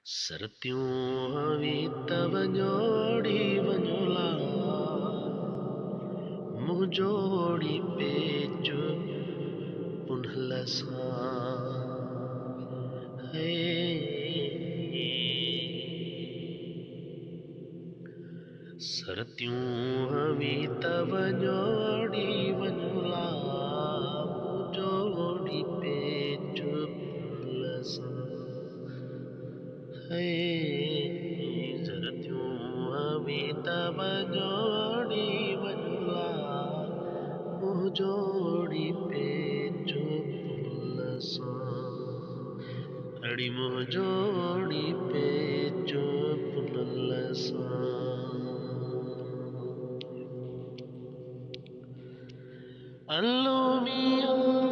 सरतियूं हवी तव जोड़ी वञोला मुंहुं जोड़ी पेच पुनहल सां हे सरतियूं हवी तव जोड़ी वञोला मुंहुं जोड़ी पेच पुनहल सां सरतियूं हवी तव जोड़ी वञोला मुंहुं जोड़ी पेच पुनहल सां अड़ी मुंहुं जोड़ी पेच पुनहल सां अल्लो मियां